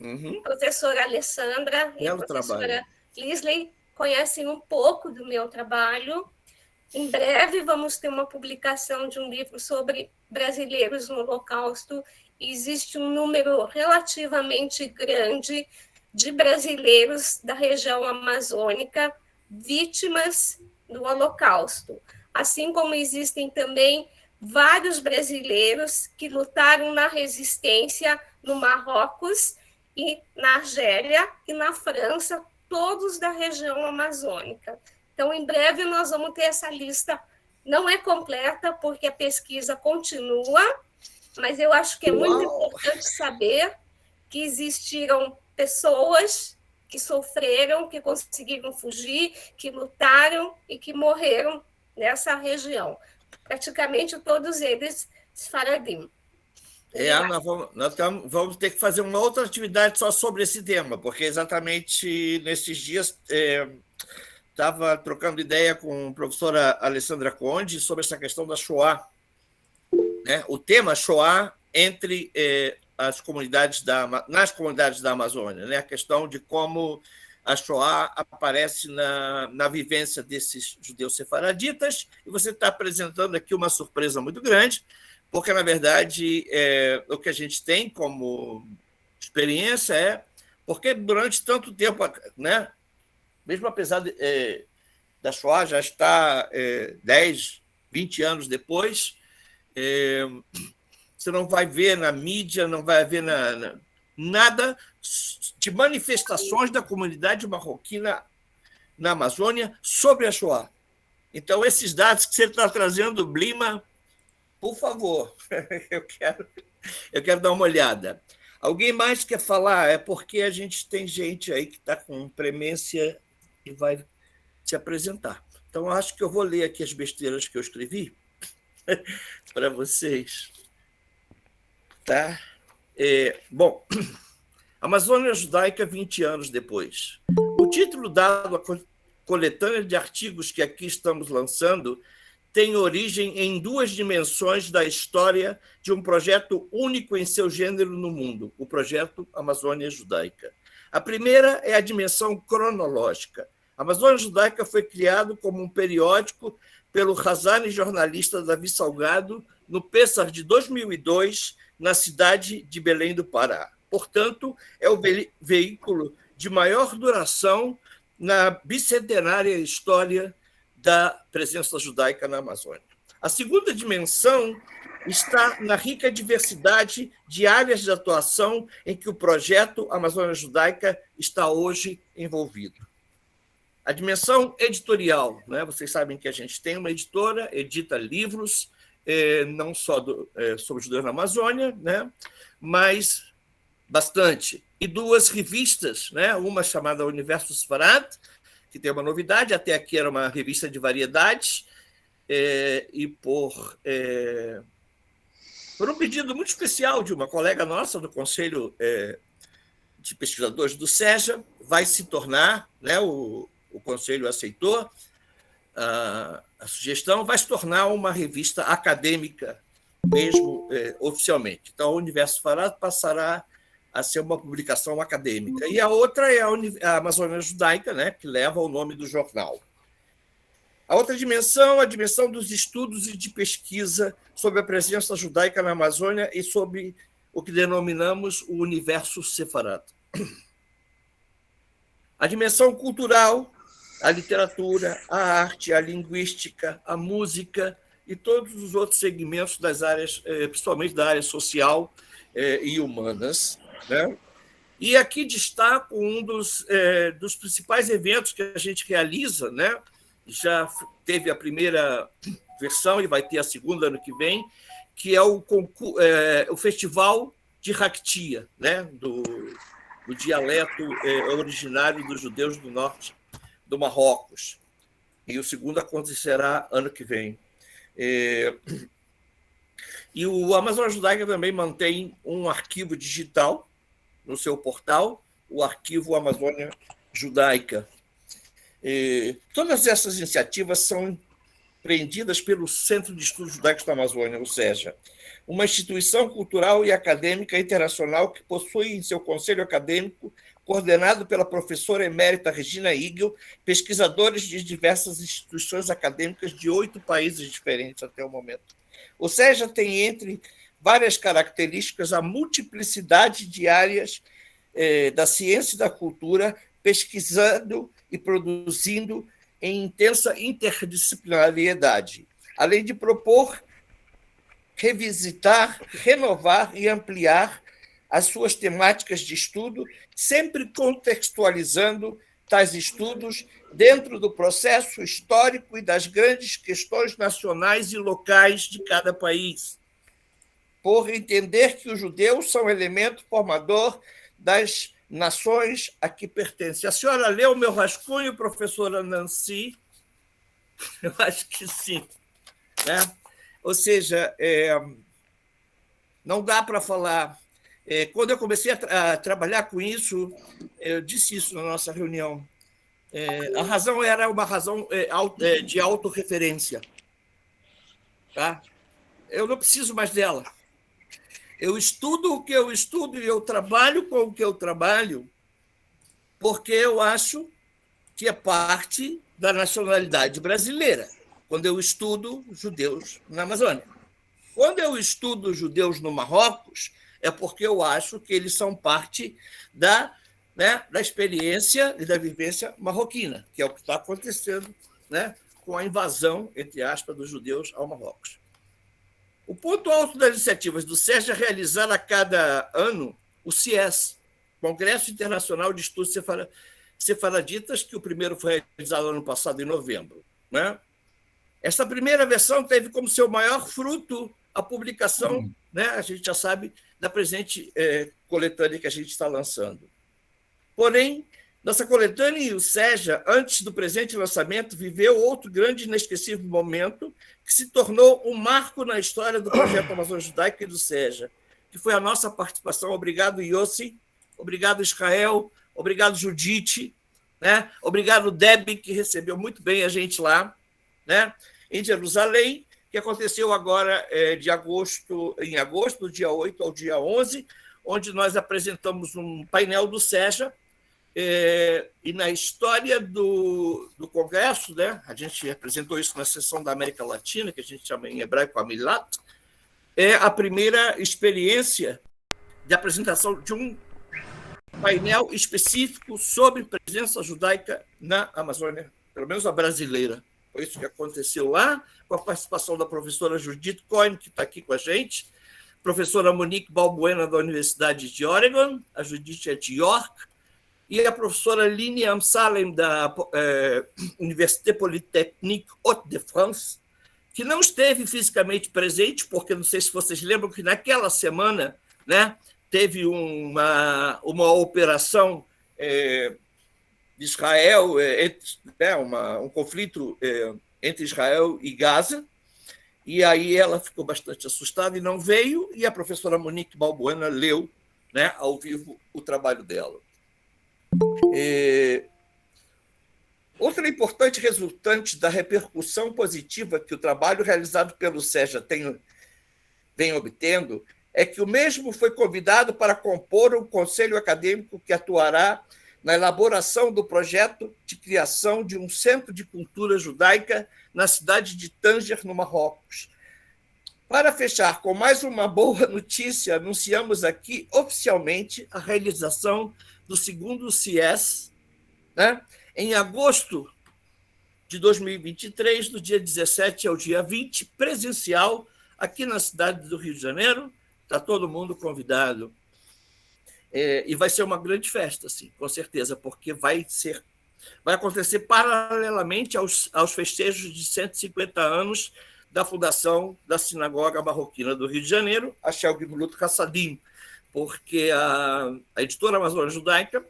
A professora Alessandra e a professora Lisley conhecem um pouco do meu trabalho. Em breve vamos ter uma publicação de um livro sobre brasileiros no Holocausto. Existe um número relativamente grande de brasileiros da região amazônica vítimas do Holocausto, assim como existem também vários brasileiros que lutaram na resistência no Marrocos e na Argélia e na França, todos da região amazônica. Então, em breve, nós vamos ter essa lista. Não é completa, porque a pesquisa continua, mas eu acho que é muito importante saber que existiram pessoas que sofreram, que conseguiram fugir, que lutaram e que morreram nessa região. Praticamente todos eles Sfaradim. Nós vamos ter que fazer uma outra atividade só sobre esse tema, porque exatamente nesses dias estava trocando ideia com a professora Alessandra Conde sobre essa questão da Shoah, né? O tema Shoah entre nas comunidades da Amazônia, né? A questão de como a Shoah aparece na vivência desses judeus sefaraditas, e você está apresentando aqui uma surpresa muito grande, porque, na verdade, o que a gente tem como experiência porque durante tanto tempo, né, mesmo apesar da Shoah já estar 10, 20 anos depois, você não vai ver na mídia, não vai ver nada de manifestações da comunidade marroquina na Amazônia sobre a Shoah. Então, esses dados que você está trazendo, Blima, por favor, eu quero dar uma olhada. Alguém mais quer falar? É porque a gente tem gente aí que está com premência e vai se apresentar. Então, eu acho que eu vou ler aqui as besteiras que eu escrevi para vocês. Tá? Bom, Amazônia Judaica, 20 anos depois. O título dado à coletânea de artigos que aqui estamos lançando tem origem em duas dimensões da história de um projeto único em seu gênero no mundo, o projeto Amazônia Judaica. A primeira é a dimensão cronológica. A Amazônia Judaica foi criado como um periódico pelo Hazani jornalista Davi Salgado no Pêssar de 2002, na cidade de Belém do Pará. Portanto, é o veículo de maior duração na bicentenária história da presença judaica na Amazônia. A segunda dimensão está na rica diversidade de áreas de atuação em que o projeto Amazônia Judaica está hoje envolvido. A dimensão editorial, né? Vocês sabem que a gente tem uma editora, edita livros, não só sobre os judeus na Amazônia, né? Mas bastante. E duas revistas, né? Uma chamada Universo Sfarad, que tem uma novidade, até aqui era uma revista de variedades, e por um pedido muito especial de uma colega nossa do Conselho de Pesquisadores do SEJA, vai se tornar, né, o Conselho aceitou a sugestão, vai se tornar uma revista acadêmica, mesmo oficialmente. Então, o Universo Farad passará a ser uma publicação acadêmica. E a outra é a Amazônia Judaica, né, que leva o nome do jornal. A outra dimensão, a dimensão dos estudos e de pesquisa sobre a presença judaica na Amazônia e sobre o que denominamos o universo sefarad. A dimensão cultural, a literatura, a arte, a linguística, a música e todos os outros segmentos das áreas, principalmente da área social e humanas, né? E aqui destaco um dos principais eventos que a gente realiza, né? Já teve a primeira versão e vai ter a segunda ano que vem, que é o Festival de Haktia, né? do dialeto originário dos judeus do norte do Marrocos. E o segundo acontecerá ano que vem. E o Amazônia Judaica também mantém um arquivo digital no seu portal, o arquivo Amazônia Judaica. Todas essas iniciativas são empreendidas pelo Centro de Estudos Judaicos da Amazônia, ou seja, uma instituição cultural e acadêmica internacional que possui em seu conselho acadêmico, coordenado pela professora emérita Regina Igel, pesquisadores de diversas instituições acadêmicas de 8 países diferentes até o momento. Ou seja, tem entre várias características a multiplicidade de áreas da ciência e da cultura, pesquisando e produzindo em intensa interdisciplinariedade, além de propor, revisitar, renovar e ampliar as suas temáticas de estudo, sempre contextualizando tais estudos dentro do processo histórico e das grandes questões nacionais e locais de cada país, por entender que os judeus são elemento formador das nações a que pertence. A senhora leu o meu rascunho, professora Nancy? Eu acho que sim. Né? Ou seja, não dá para falar. Quando eu comecei a trabalhar com isso, eu disse isso na nossa reunião, a razão era uma razão de autorreferência. Tá? Eu não preciso mais dela. Eu estudo o que eu estudo e eu trabalho com o que eu trabalho porque eu acho que é parte da nacionalidade brasileira, quando eu estudo judeus na Amazônia. Quando eu estudo judeus no Marrocos, é porque eu acho que eles são parte da experiência e da vivência marroquina, que é o que está acontecendo, né, com a invasão, entre aspas, dos judeus ao Marrocos. O ponto alto das iniciativas do SESC é realizar a cada ano o CIES, Congresso Internacional de Estudos Sefaraditas, que o primeiro foi realizado ano passado, em novembro. Né? Essa primeira versão teve como seu maior fruto a publicação, né, a gente já sabe, da presente coletânea que a gente está lançando. Porém, nossa coletânea e o SEJA, antes do presente lançamento, viveu outro grande e inesquecível momento que se tornou um marco na história do projeto Amazônia Judaica e do SEJA, que foi a nossa participação. Obrigado, Yossi. Obrigado, Israel. Obrigado, Judite. Né? Obrigado, Debbie, que recebeu muito bem a gente lá, né? Em Jerusalém, que aconteceu agora em agosto, do dia 8 ao dia 11, onde nós apresentamos um painel do SEJA. E na história do Congresso, né, a gente apresentou isso na sessão da América Latina, que a gente chama em hebraico Amilat, é a primeira experiência de apresentação de um painel específico sobre presença judaica na Amazônia, pelo menos a brasileira. Foi isso que aconteceu lá, com a participação da professora Judith Cohen, que está aqui com a gente, professora Monique Balbuena, da Universidade de Oregon, a Judith é de York, e a professora Line Amsalem, da Université Polytechnique Hauts-de-France, que não esteve fisicamente presente, porque não sei se vocês lembram que naquela semana, né, teve uma operação de Israel, um conflito entre Israel e Gaza, e aí ela ficou bastante assustada e não veio, e a professora Monique Balbuena leu, né, ao vivo o trabalho dela. Outra importante resultante da repercussão positiva que o trabalho realizado pelo SEJA vem obtendo é que o mesmo foi convidado para compor um conselho acadêmico que atuará na elaboração do projeto de criação de um centro de cultura judaica na cidade de Tanger, no Marrocos. Para fechar com mais uma boa notícia, anunciamos aqui oficialmente a realização do segundo CIES, né, em agosto de 2023, do dia 17 ao dia 20, presencial, aqui na cidade do Rio de Janeiro. Está todo mundo convidado. E vai ser uma grande festa, sim, com certeza, porque vai acontecer paralelamente aos festejos de 150 anos da fundação da Sinagoga Marroquina do Rio de Janeiro, a Shel Gimlut Hassadim, porque a editora Amazônia Judaica,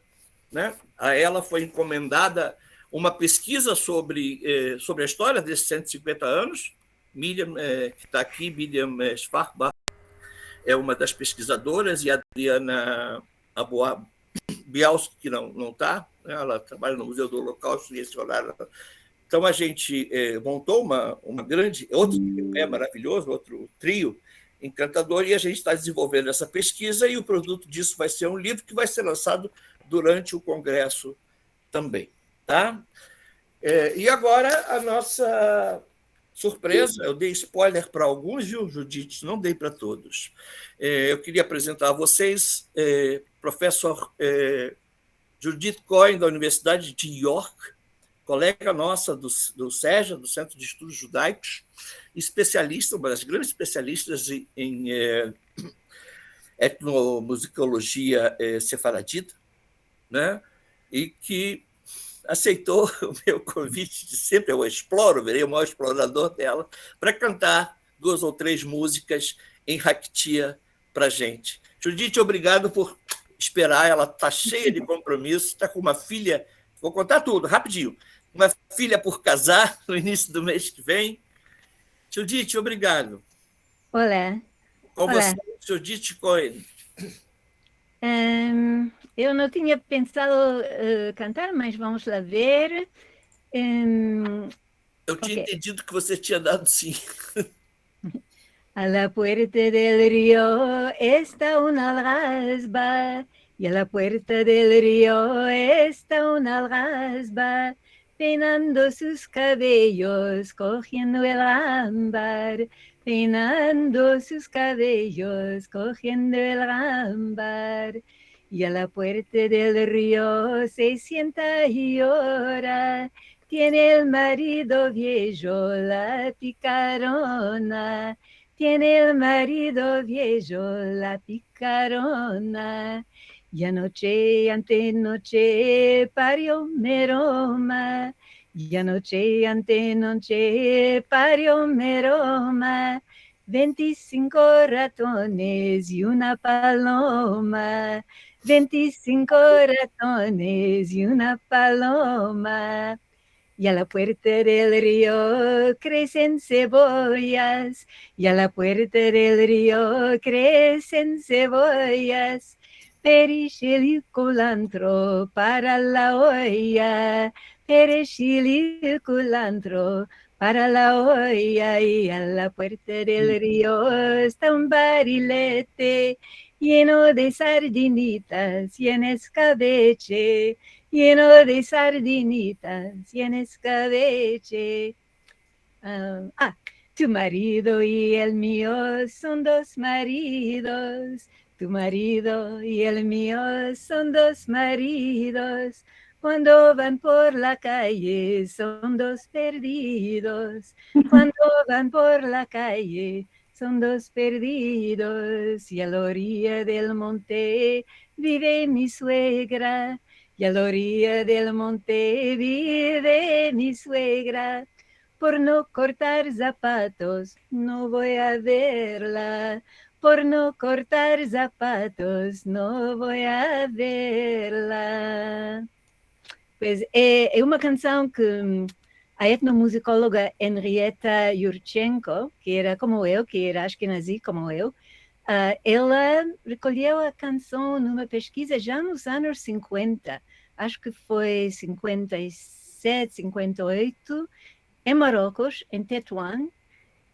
né, a ela foi encomendada uma pesquisa sobre a história desses 150 anos. Miriam, que está aqui, Miriam Schwarbach, é uma das pesquisadoras, e a Adriana Bialski, que não está, né, ela trabalha no Museu do Holocausto, e esse horário. Então, a gente montou outro trio maravilhoso, outro trio encantador, e a gente está desenvolvendo essa pesquisa, e o produto disso vai ser um livro que vai ser lançado durante o Congresso também. Tá? E agora, a nossa surpresa, eu dei spoiler para alguns, viu, Judite? Não dei para todos. Eu queria apresentar a vocês professor Judith Cohen, da Universidade de York, colega nossa do SEJA, do Centro de Estudos Judaicos, especialista, uma das grandes especialistas em etnomusicologia sefaradita, né? E que aceitou o meu convite de sempre, eu exploro, virei o maior explorador dela, para cantar 2 ou 3 músicas em Haktia para a gente. Judith, obrigado por esperar. Ela está cheia de compromisso, está com uma filha, vou contar tudo, rapidinho, uma filha por casar no início do mês que vem. Judith, obrigado. Olá. Com Olá. você, Judith Cohen. Eu não tinha pensado cantar, mas vamos lá ver. Eu tinha entendido que você tinha dado sim. A la puerta del río está una algazba, y a la puerta del río está una algazba, peinando sus cabellos, cogiendo el ámbar, peinando sus cabellos, cogiendo el ámbar. Y a la puerta del río se sienta y llora, tiene el marido viejo la picarona, tiene el marido viejo la picarona. Y anoche, antenoche, parió Meroma, y anoche, antenoche, parió Meroma, 25 ratones y una paloma, 25 ratones y una paloma. Y a la puerta del río crecen cebollas, y a la puerta del río crecen cebollas, perejil y culantro para la olla, perejil y culantro para la olla. Y a la puerta del río está un barilete lleno de sardinitas y en escabeche, lleno de sardinitas y en escabeche. Tu marido y el mío son dos maridos, tu marido y el mío son dos maridos. Cuando van por la calle son dos perdidos, cuando van por la calle son dos perdidos. Y a la orilla del monte vive mi suegra, y a la orilla del monte vive mi suegra. Por no cortar zapatos no voy a verla, por no cortar zapatos no voy a verla. Pois é uma canção que a etnomusicóloga Henrietta Yurchenko, que era como eu, que era ashkenazi como eu, ela recolheu a canção numa pesquisa já nos anos 50, acho que foi 57, 58, em Marrocos, em Tétouan,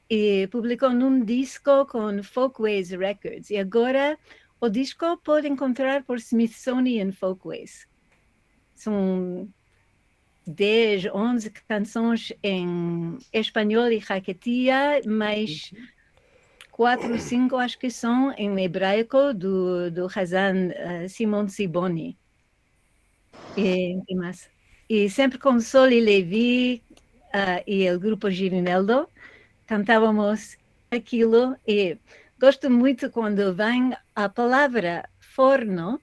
e publicou num disco com Folkways Records. E agora o disco pode encontrar por Smithsonian Folkways. São 10, 11 canções em espanhol e raquetia, mas 4 ou 5 acho que são em hebraico do Hazan Simon Siboni. E sempre com Sol e Levi e o grupo Girineldo cantávamos aquilo, e gosto muito quando vem a palavra forno.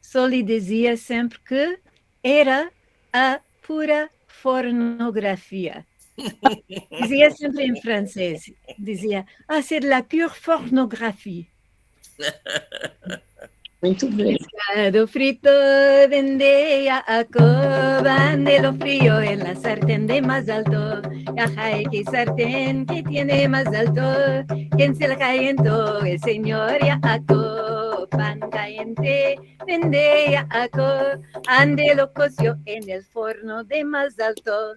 Soli dizia sempre que era a pura pornografia. Dizia sempre em francês, dizia, c'est la pure pornographie. Muito bem. Pescado frito vendía a Coban de lo frío en la sartén de más alto. Ajá, que sartén que tiene más alto. ¿Quién se la calientó? El señor Jacob. Pan caliente vendía a Coban de lo coció en el forno de más alto.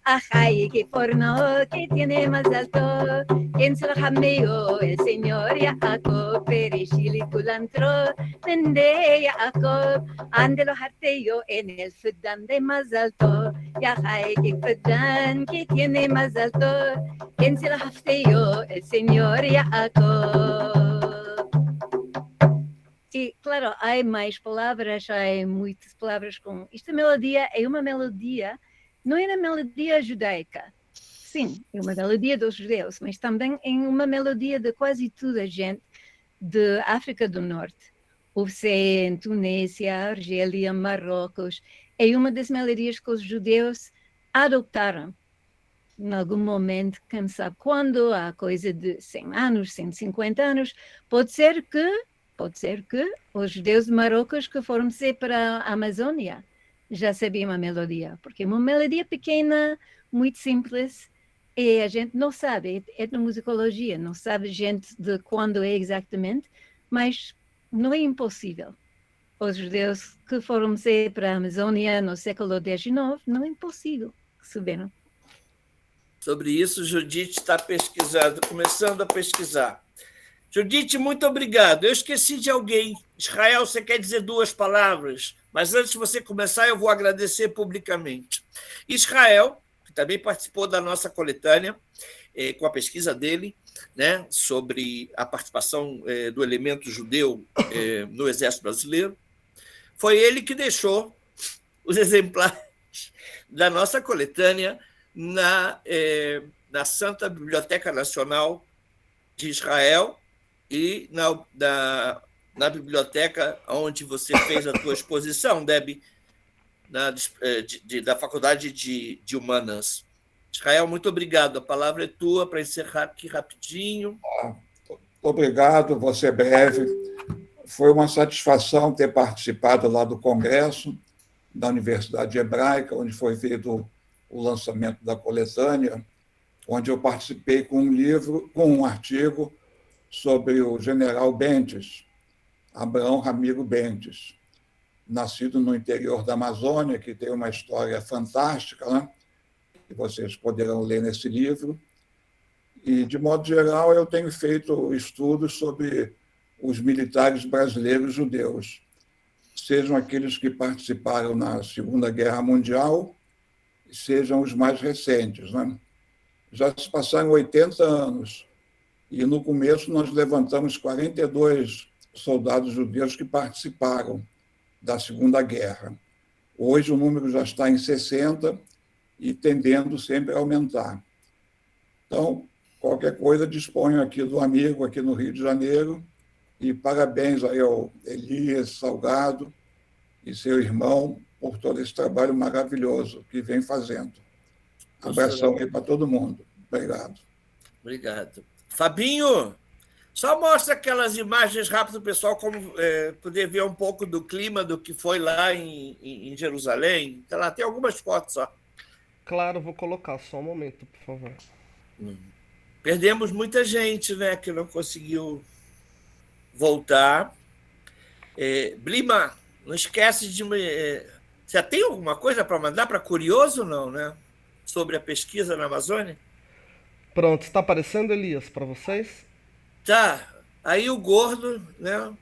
Ajá, y qué forno que tiene más alto. ¿Quién se lo jameó? El señor Jacob. Perejil y culantro vendía Jacob. Ande lo harteó en el fudán de más alto. Y ajá, y qué fudán que tiene más alto. ¿Quién se lo harteó? El señor Jacob. E, claro, há mais palavras, há muitas palavras com... Esta melodia é uma melodia, não é uma melodia judaica. Sim, é uma melodia dos judeus, mas também é uma melodia de quase toda a gente da África do Norte. Houve-se em Tunísia, Argélia, Marrocos. É uma das melodias que os judeus adotaram. Em algum momento, quem sabe quando, há coisa de 100 anos, 150 anos, pode ser que Pode ser que os judeus de Marrocos que foram para a Amazônia já sabiam a melodia, porque é uma melodia pequena, muito simples, e a gente não sabe, etnomusicologia, não sabe gente de quando é exatamente, mas não é impossível. Os judeus que foram para a Amazônia no século XIX, não é impossível, souberam. Sobre isso, Judite está pesquisando, começando a pesquisar. Judite, muito obrigado. Eu esqueci de alguém. Israel, você quer dizer 2 palavras? Mas antes de você começar, eu vou agradecer publicamente. Israel, que também participou da nossa coletânea, com a pesquisa dele, né, sobre a participação do elemento judeu no Exército Brasileiro, foi ele que deixou os exemplares da nossa coletânea na Santa Biblioteca Nacional de Israel e na biblioteca onde você fez a tua exposição, Debbie, da Faculdade de Humanas. Israel, muito obrigado. A palavra é tua para encerrar aqui rapidinho. Obrigado, vou ser breve. Foi uma satisfação ter participado lá do Congresso da Universidade Hebraica, onde foi feito o lançamento da coletânea, onde eu participei com um artigo sobre o general Bentes, Abraão Ramiro Bentes, nascido no interior da Amazônia, que tem uma história fantástica, né? Que vocês poderão ler nesse livro. E, de modo geral, eu tenho feito estudos sobre os militares brasileiros judeus, sejam aqueles que participaram na Segunda Guerra Mundial, sejam os mais recentes, né? Já se passaram 80 anos, e no começo nós levantamos 42 soldados judeus que participaram da Segunda Guerra. Hoje o número já está em 60 e tendendo sempre a aumentar. Então, qualquer coisa, disponho aqui do amigo aqui no Rio de Janeiro, e parabéns aí ao Elias Salgado e seu irmão por todo esse trabalho maravilhoso que vem fazendo. Abração aí para todo mundo. Obrigado. Obrigado. Fabinho, só mostra aquelas imagens rápido, pessoal, como poder ver um pouco do clima do que foi lá em Jerusalém. Tá lá, tem algumas fotos só. Claro, vou colocar, só um momento, por favor. Perdemos muita gente, né, que não conseguiu voltar. Blima, não esquece de... Você tem alguma coisa para mandar para Curioso, não, né? Sobre a pesquisa na Amazônia? Pronto, está aparecendo, Elias, para vocês? Tá. Aí o Gordo, né,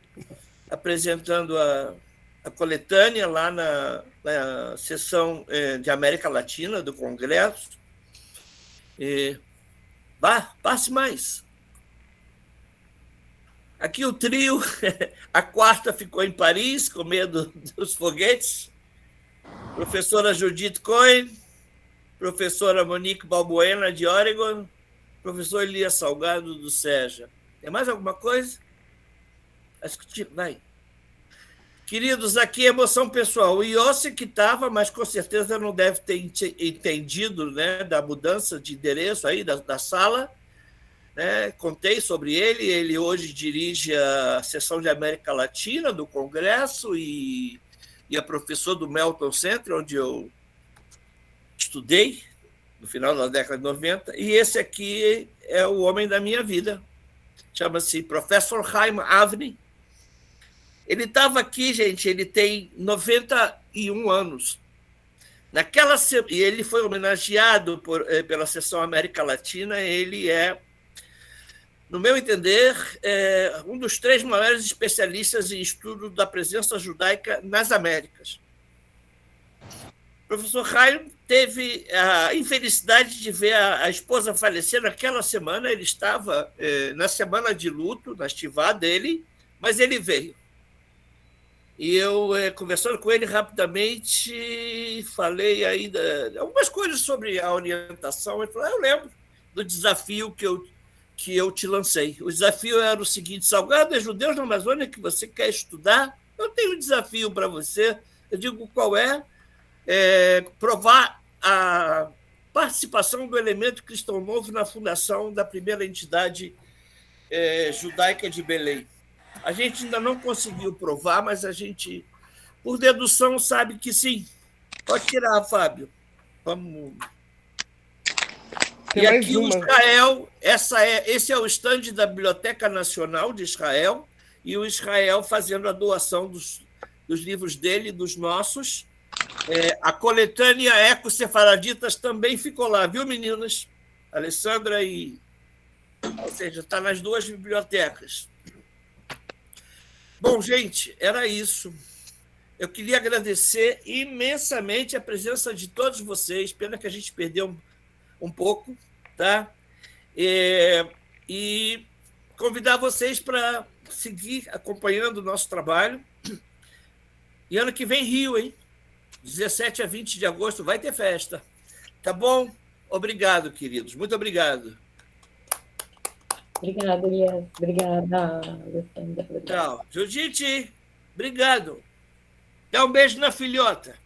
apresentando a coletânea lá na seção de América Latina do Congresso. Passe mais. Aqui o trio, a quarta ficou em Paris, com medo dos foguetes. Professora Judith Cohen, professora Monique Balbuena, de Oregon, professor Elias Salgado, do SEJA. Tem mais alguma coisa? Acho que vai. Queridos, aqui emoção pessoal. O Yossi que estava, mas com certeza não deve ter entendido, né, da mudança de endereço aí da sala. Né? Contei sobre ele. Ele hoje dirige a seção de América Latina do Congresso e é professor do Melton Center, onde eu estudei no final da década de 90. E esse aqui é o homem da minha vida. Chama-se Professor Chaim Avni. Ele estava aqui, gente, ele tem 91 anos. E ele foi homenageado pela Seção América Latina. Ele é, no meu entender, um dos 3 maiores especialistas em estudo da presença judaica nas Américas. O professor Chaim teve a infelicidade de ver a esposa falecer naquela semana. Ele estava na semana de luto, na estivá dele, mas ele veio. E eu, conversando com ele rapidamente, falei aí algumas coisas sobre a orientação. Ele falou, eu lembro do desafio que eu te lancei. O desafio era o seguinte: Salgado, é judeus na Amazônia que você quer estudar? Eu tenho um desafio para você. Eu digo, qual é? Provar a participação do elemento cristão novo na fundação da primeira entidade judaica de Belém. A gente ainda não conseguiu provar, mas a gente, por dedução, sabe que sim. Pode tirar, Fábio. Vamos. Tem e mais aqui o uma. Israel, esse é o estande da Biblioteca Nacional de Israel, e o Israel fazendo a doação dos livros dele e dos nossos. A coletânea Eco-Sefaraditas também ficou lá, viu, meninas? Alessandra e... Ou seja, está nas duas bibliotecas. Bom, gente, era isso. Eu queria agradecer imensamente a presença de todos vocês. Pena que a gente perdeu um pouco, tá? E convidar vocês para seguir acompanhando o nosso trabalho. E ano que vem, Rio, hein? 17 a 20 de agosto vai ter festa. Tá bom? Obrigado, queridos. Muito obrigado. Obrigada, Elias. Obrigada, Alessandra. Tchau. Judite, obrigado. Dá um beijo na filhota.